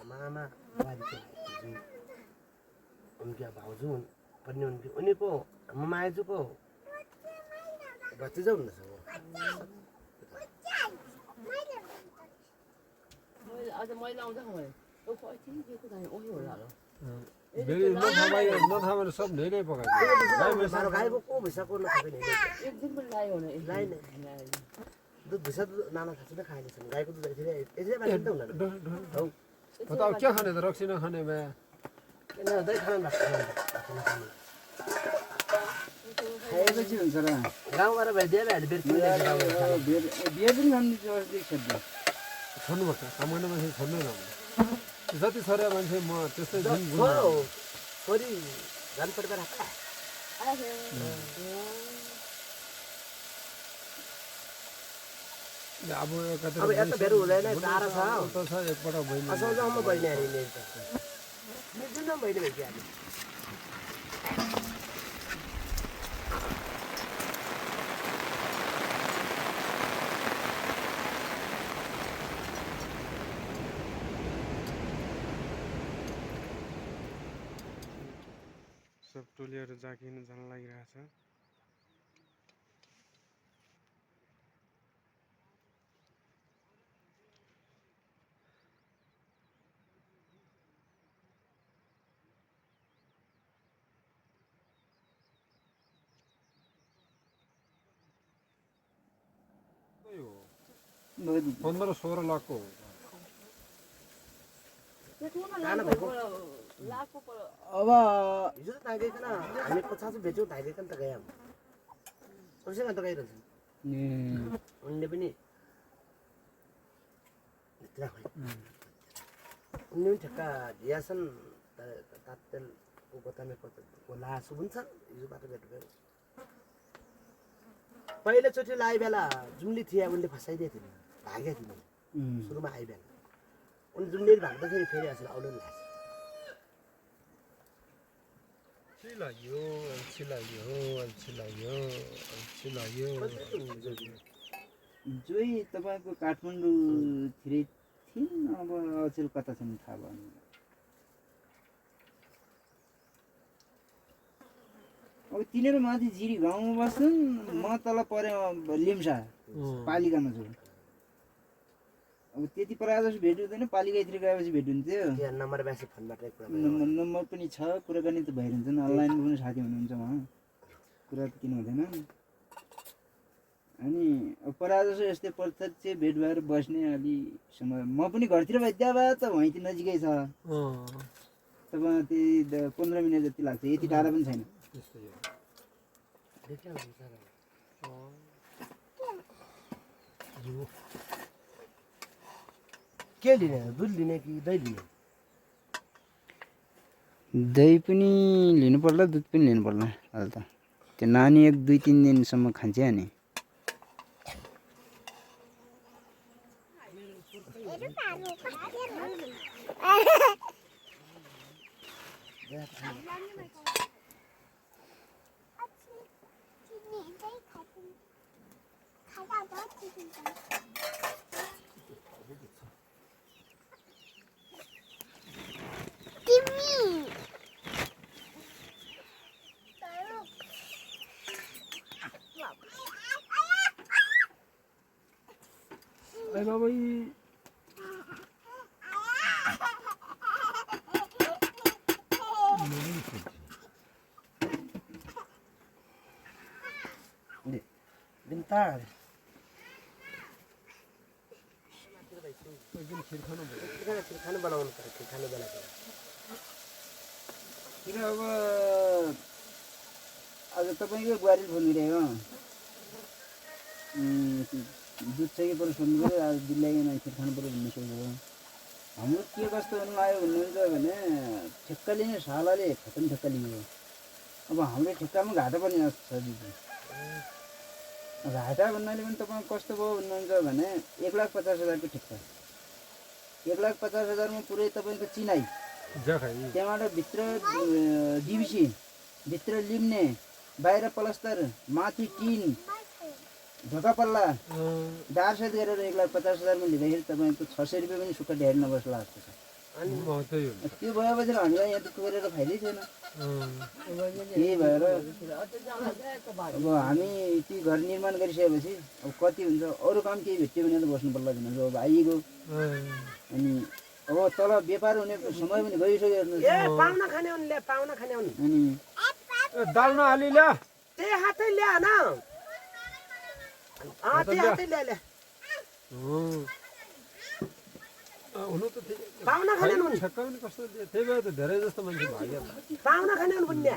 आमा उनकी भाउजू पनि उनी पो मायाजू पो भतिजा हुनुहुन्छ आज मैले आउँदा खबर नथामेर सब धेरै पकायो गाईको को भैँसाको नखाने एक दिन पनि लायो भने लाइन दुध भैँसा नाना खाँच्छ खाएको छन् गाईको दुध यसरी बाँच्छ नि त उनीहरू त अब के खाने त रक्सी नखाने भए दही खानु खाएपछि हुन्छ र गाउँबाट भइदिएर अहिले बिहे पनि खानु छोड्नुपर्छ काम गर्ने मान्छे छोड्नै नहुने जति छोरा मान्छे म त्यस्तै छोरी झन् परिवार अब अब यता भेट हुँदैन टाढा छ एकपल्ट बहिनी असाउँदामा बहिनी हाल्ने जुन बहिनी भइहाल्यो सब टोलीहरू जागिन जान लागिरहेछ हो 15-16 लाखको अब हिजो त तागिकन हामी 50 बेच्यौँ तागिकन त गयौँ कसैमा त गइरहेछ उनले पनि उनले पनि ठेक्का दिएछन् तात्तेलको गोतामेको लासु हुन्छ हिजोबाट भेट गयो पहिलोचोटि आए बेला जुम्ली थिए उनले फसाइदिएको थियो भागेको थियो सुरुमा आए बेला उनले जुम्ली भाग्दाखेरि फेरि आएर आउनु लाग्छ जोइ तपाईँको काठमाडौँतिरै थिइन् अब अचेल कता छन् थाहा भएन अब तिनीहरू माथि जिरी गाउँमा बस्छन् म तल परे लिम्सा पालिकामा छु अब त्यति प्रायः जस्तो भेट हुँदैन पालिकातिर गएपछि भेट हुन्थ्यो नम्बर पनि छ कुराकानी त भइरहन्छ अनलाइनमा पनि साथी हुनुहुन्छ उहाँ कुरा त किन हुँदैन अनि प्रायः जस्तो यस्तै प्रत्यक्ष भेट भएर बस्ने अलि समय म पनि घरतिर भइदिया भए त वहीँ नजिकै छ तपाईँ त्यही 15 मिनट जति लाग्छ यति टाढा पनि छैन के लिने दुध लिने कि दही लिने दही पनि लिनु पर्ला दुध पनि लिनु पर्ला अहिले त त्यो नानी 1-2-3 दिनसम्म खान्छ नि अरे बाबा बिन्तार एकदम खिर खानु बनाउनु पर्छ खिर खानु बेलाको किन अब आज तपाईँको बुहारी फोन गरिरहेको दुध चाहिँ के पर्छ फोन गरेर आज दिल्ली खिर खानु पर्यो भन्ने सोचेको हाम्रो के कस्तो हुनु लाग्यो भन्नुहुन्छ भने ठेक्काले नै सालाले खतम ठेक्का लियो अब हाम्रो ठेक्कामा घाटा पनि छ दिदी घाटा भन्नाले पनि तपाईँ कस्तो भयो भन्नुहुन्छ भने 1,50,000को ठेक्का 1,50,000मा पुरै तपाईँको चिनाई त्यहाँबाट भित्र डिभिसी भित्र लिम्ने बाहिर प्लस्तर माथि टिन ढोका पल्ला दारसहित गरेर 1,50,000मा लिँदाखेरि तपाईँको 600 रुपियाँ पनि सुक्खा ढेर नबस्ला जस्तो छ त्यो भएपछि हामीलाई यहाँ दुःख गरेर फाइदै थिएन त्यही भएर अब हामी त्यो घर निर्माण गरिसकेपछि अब कति हुन्छ अरू काम केही भेट्यो भने त बस्नु पर्ला भन्नु अब आइगयो अनि अब तल व्यापार हुने समय पनि गइसक्यो पाहुना खाने उनले पाहुना खाने उन अनि दाल नहाली ल्या त्यही हातै ल्या न त्यही हातै ल्या ल्या हुनु त पाहुना खाने उन ठेक्का पनि कस्तो त्यही भएर त धेरै जस्तो मान्छे भाग्यो पाहुना खाने उन भन्ने